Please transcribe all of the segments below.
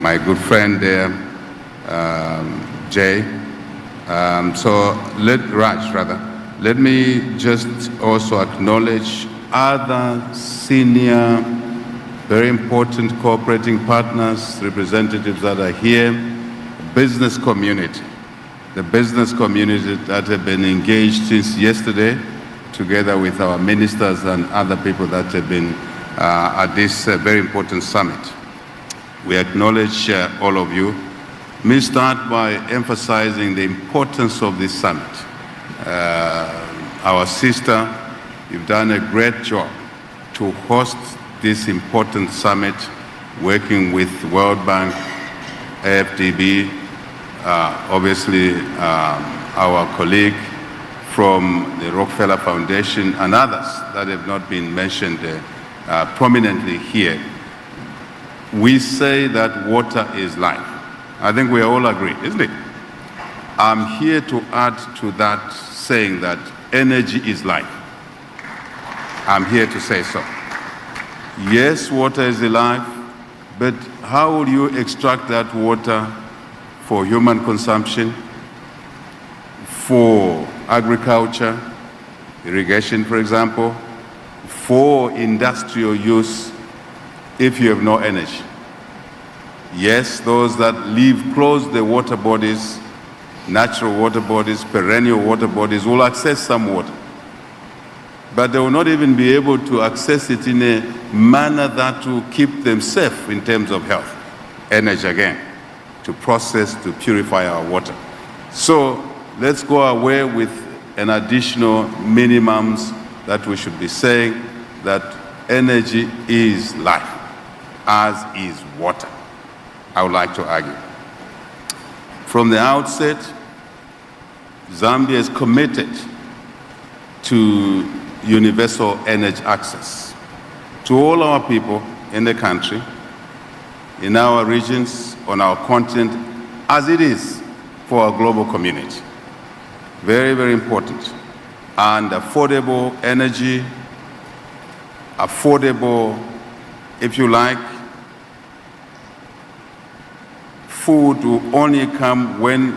my good friend there, Jay. Let me just also acknowledge other senior, very important cooperating partners, representatives that are here, business community, the business community that have been engaged since yesterday, together with our ministers and other people that have been at this very important summit. We acknowledge all of you. Let me start by emphasizing the importance of this summit. Our sister, you've done a great job to host this important summit, working with World Bank, AFDB, obviously our colleague from the Rockefeller Foundation and others that have not been mentioned prominently here. We say that water is life. I think we all agree, isn't it? I'm here to add to that, saying that energy is life. I'm here to say so. Yes, water is life, but how will you extract that water for human consumption, for agriculture, irrigation, for example, for industrial use, if you have no energy? Yes, those that live close to the water bodies, natural water bodies, perennial water bodies, will access some water. But they will not even be able to access it in a manner that will keep them safe in terms of health. Energy again, to process, to purify our water. So let's go away with an additional minimums that we should be saying that energy is life, as is water, I would like to argue. From the outset, Zambia is committed to universal energy access to all our people in the country, in our regions, on our continent, as it is for our global community. Very, very important. And affordable energy, affordable, if you like, food will only come when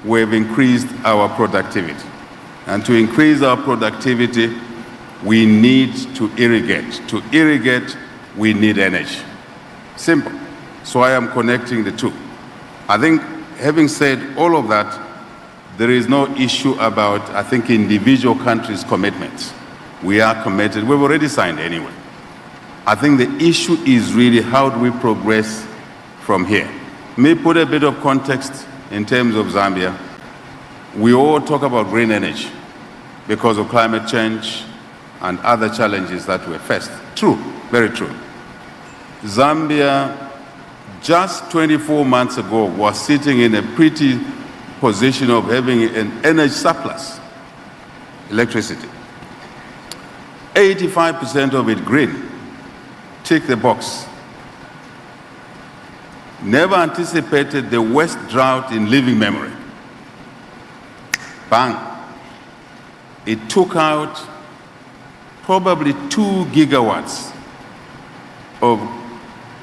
we've increased our productivity. And to increase our productivity, we need to irrigate. To irrigate, we need energy. Simple. So I am connecting the two. I think, having said all of that, there is no issue about, I think, individual countries' commitments. We are committed. We've already signed anyway. I think the issue is really how do we progress from here? Let me put a bit of context in terms of Zambia. We all talk about green energy because of climate change and other challenges that we're faced. True, very true. Zambia, just 24 months ago, was sitting in a pretty position of having an energy surplus, electricity. 85% of it green. Tick the box. Never anticipated the worst drought in living memory. Bang. It took out probably 2 gigawatts of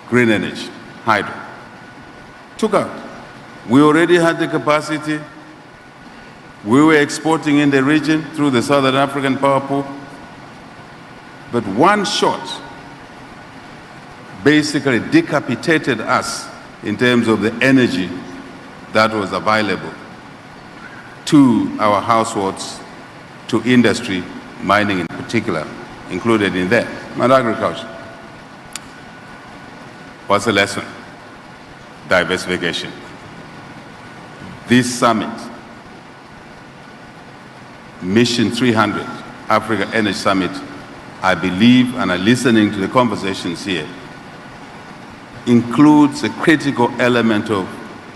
green energy, hydro. Took out. We already had the capacity. We were exporting in the region through the Southern African Power Pool. But one shot basically decapitated us in terms of the energy that was available to our households, to industry, mining in particular, included in that, and agriculture. What's the lesson? Diversification. This summit, Mission 300, Africa Energy Summit, I believe, and I'm listening to the conversations here, includes a critical element of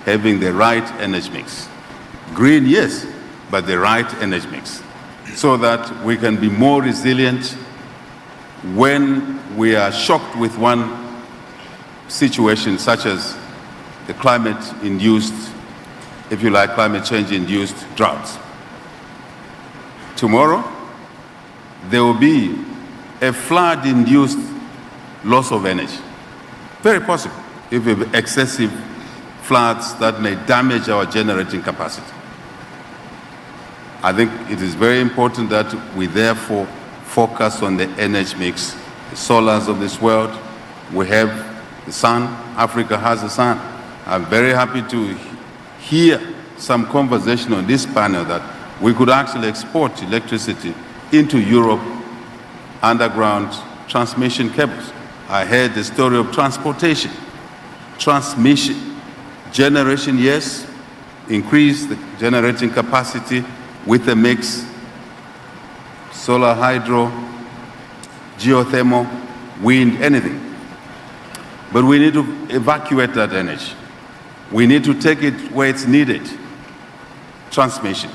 having the right energy mix. Green, yes, but the right energy mix, so that we can be more resilient when we are shocked with one situation, such as the climate-induced, if you like, climate change-induced droughts. Tomorrow, there will be a flood-induced loss of energy. Very possible. if we have excessive floods that may damage our generating capacity. I think it is very important that we therefore focus on the energy mix, the solars of this world. We have the sun, Africa has the sun. I'm very happy to hear some conversation on this panel that we could actually export electricity into Europe underground transmission cables. I heard the story of transportation, transmission, generation, yes, increase the generating capacity with a mix, solar, hydro, geothermal, wind, anything. But we need to evacuate that energy. We need to take it where it's needed, transmission.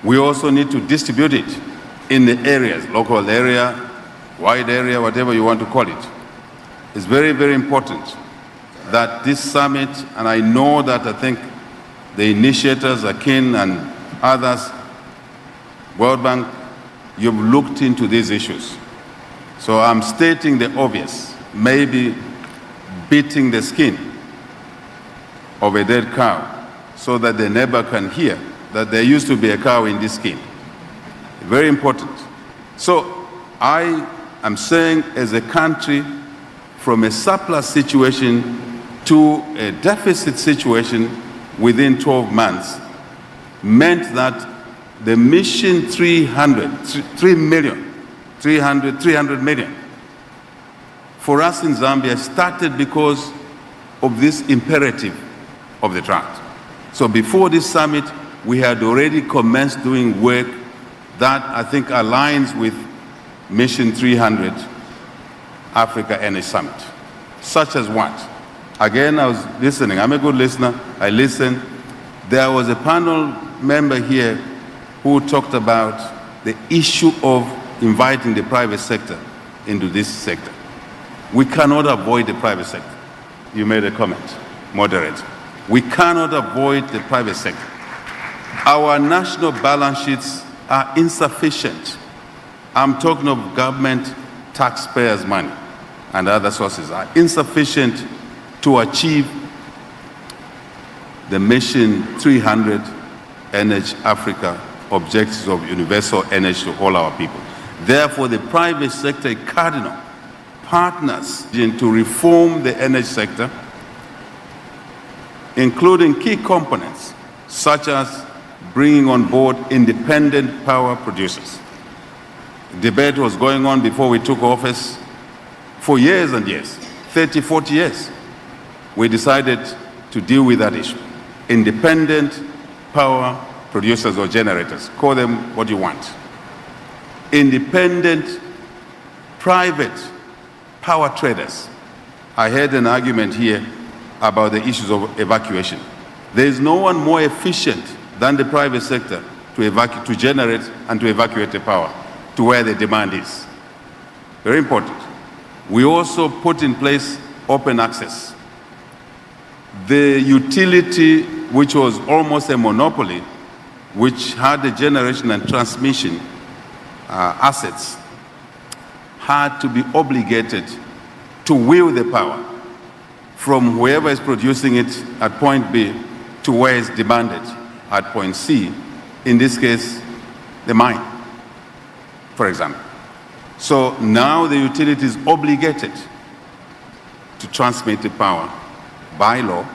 We also need to distribute it in the areas, local area, wide area, whatever you want to call it. It's very, very important that this summit, and I know that I think the initiators, Akin and others, World Bank, you've looked into these issues. So I'm stating the obvious, maybe beating the skin of a dead cow so that the neighbor can hear that there used to be a cow in this skin. Very important. So I am saying, as a country, from a surplus situation to a deficit situation within 12 months meant that the mission 300 million for us in Zambia started because of this imperative of the drought. So before this summit, we had already commenced doing work that I think aligns with Mission 300 Africa Energy Summit, such as what? Again, I was listening. I'm a good listener. I listened. There was a panel member here who talked about the issue of inviting the private sector into this sector. We cannot avoid the private sector. You made a comment, moderate. We cannot avoid the private sector. Our national balance sheets are insufficient. I'm talking of government taxpayers' money and other sources are insufficient to achieve the Mission 300 Energy Africa objectives of universal energy to all our people. Therefore, the private sector cardinal partners to reform the energy sector, including key components such as bringing on board independent power producers. Debate was going on before we took office for years and years, 30, 40 years. We decided to deal with that issue. Independent power producers or generators, call them what you want. Independent private power traders. I heard an argument here about the issues of evacuation. There is no one more efficient than the private sector to generate and to evacuate the power to where the demand is. Very important. We also put in place open access. The utility, which was almost a monopoly, which had the generation and transmission assets, had to be obligated to wheel the power from whoever is producing it at point B to where it's demanded at point C, in this case, the mine, for example. So now the utility is obligated to transmit the power by law,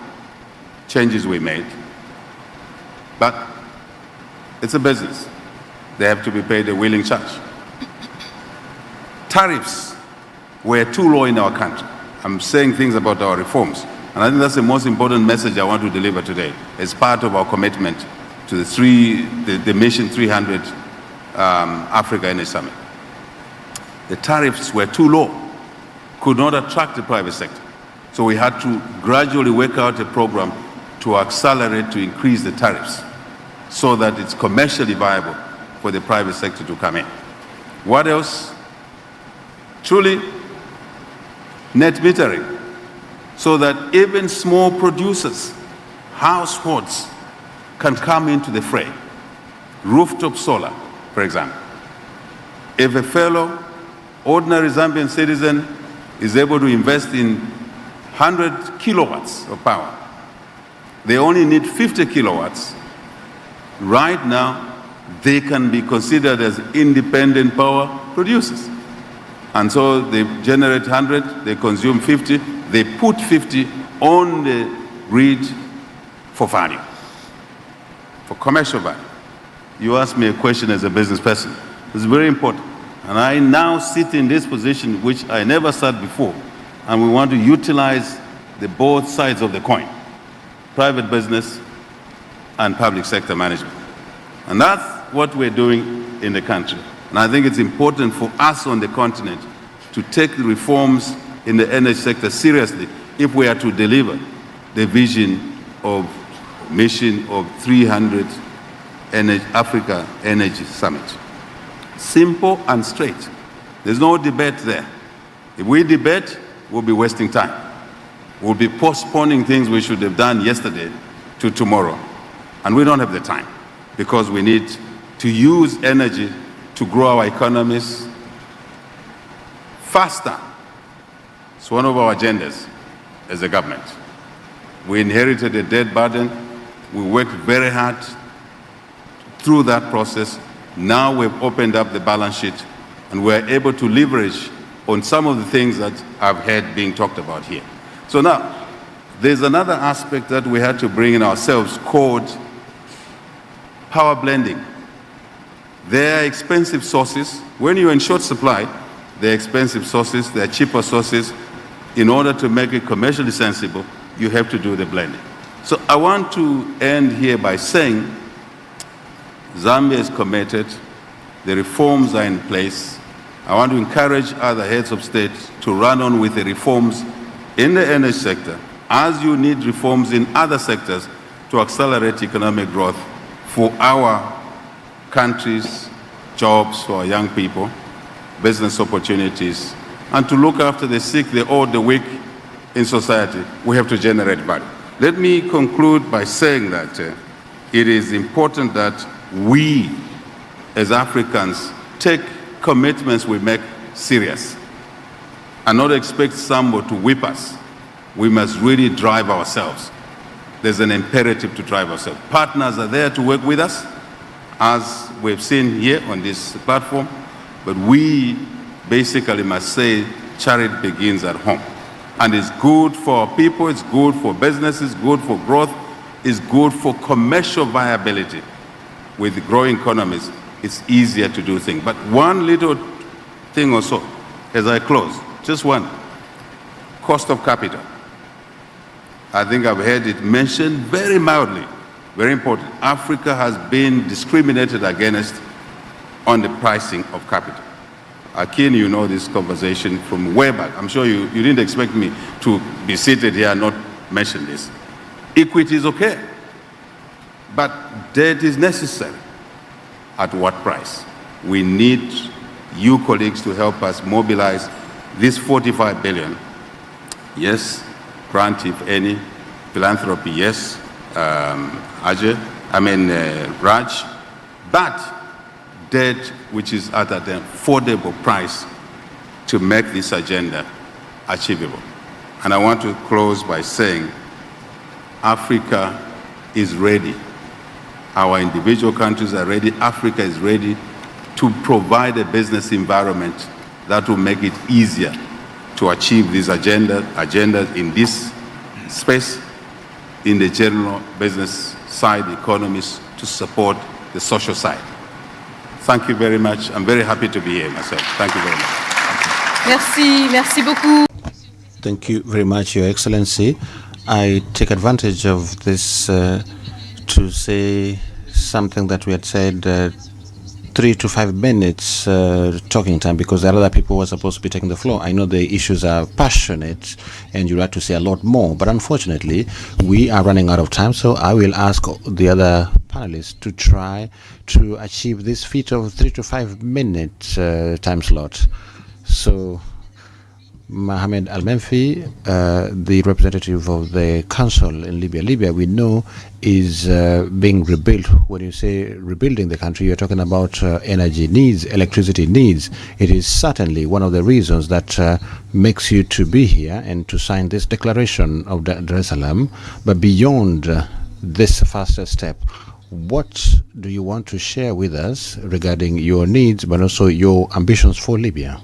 changes we made, but it's a business. They have to be paid a willing charge. Tariffs were too low in our country. I'm saying things about our reforms, and I think that's the most important message I want to deliver today as part of our commitment to the Mission 300 Africa Energy Summit. The tariffs were too low, could not attract the private sector. So we had to gradually work out a program to accelerate, to increase the tariffs so that it's commercially viable for the private sector to come in. What else? Truly, net metering, so that even small producers, households, can come into the fray. Rooftop solar, for example. If a fellow, ordinary Zambian citizen is able to invest in 100 kilowatts of power. They only need 50 kilowatts. Right now, they can be considered as independent power producers. And so they generate 100, they consume 50, they put 50 on the grid for value, for commercial value. You asked me a question as a business person. It's very important. And I now sit in this position, which I never sat before, and we want to utilize the both sides of the coin, private business and public sector management. And that's what we're doing in the country. And I think it's important for us on the continent to take the reforms in the energy sector seriously if we are to deliver the vision of mission of 300 Africa Energy Summit. Simple and straight. There's no debate there. If we debate, we'll be wasting time. We'll be postponing things we should have done yesterday to tomorrow. And we don't have the time because we need to use energy to grow our economies faster. It's one of our agendas as a government. We inherited a debt burden. We worked very hard through that process. Now we've opened up the balance sheet and we're able to leverage on some of the things that I've heard being talked about here. So now, there's another aspect that we had to bring in ourselves called power blending. They are expensive sources. When you're in short supply, they're expensive sources, they're cheaper sources. In order to make it commercially sensible, you have to do the blending. So I want to end here by saying Zambia is committed, the reforms are in place. I want to encourage other heads of state to run on with the reforms in the energy sector, as you need reforms in other sectors to accelerate economic growth for our country's jobs, for our young people, business opportunities, and to look after the sick, the old, the weak in society. We have to generate value. Let me conclude by saying that it is important that we, as Africans, take commitments we make serious and not expect someone to whip us. We must really drive ourselves. There's an imperative to drive ourselves. Partners are there to work with us, as we've seen here on this platform, but we basically must say charity begins at home. And it's good for our people, it's good for businesses, good for growth, it's good for commercial viability. With growing economies, it's easier to do things. But one little thing also, as I close, just one, cost of capital. I think I've heard it mentioned very mildly, very important. Africa has been discriminated against on the pricing of capital. Akin, you know this conversation from way back. I'm sure you didn't expect me to be seated here and not mention this. Equity is okay, but debt is necessary. At what price? We need you colleagues to help us mobilize this 45 billion. Yes, grant if any, philanthropy, yes, Raj, but debt which is at an affordable price to make this agenda achievable. And I want to close by saying Africa is ready. Our individual countries are ready. Africa is ready to provide a business environment that will make it easier to achieve these agendas in this space, in the general business side, economies, to support the social side. Thank you very much. I'm very happy to be here myself. Thank you very much. Merci beaucoup. Thank you very much, Your Excellency. I take advantage of this to say something that we had said 3 to 5 minutes talking time, because there are other people who are supposed to be taking the floor. I know the issues are passionate and you'd like to say a lot more, but unfortunately we are running out of time, so I will ask the other panelists to try to achieve this feat of 3 to 5 minute time slot. So Mohamed Al-Menfi, the representative of the council in Libya. Libya, we know, is being rebuilt. When you say rebuilding the country, you're talking about energy needs, electricity needs. It is certainly one of the reasons that makes you to be here and to sign this declaration of Dar es Salaam. But beyond this faster step, what do you want to share with us regarding your needs, but also your ambitions for Libya?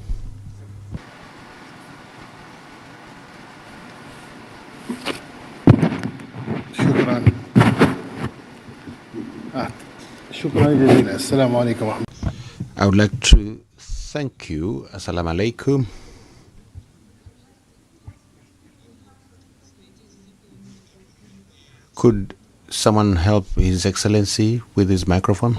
I would like to thank you. Assalamu alaikum. Could someone help His Excellency with his microphone?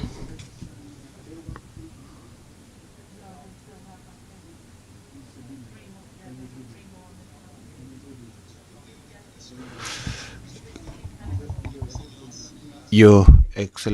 Your Excellency.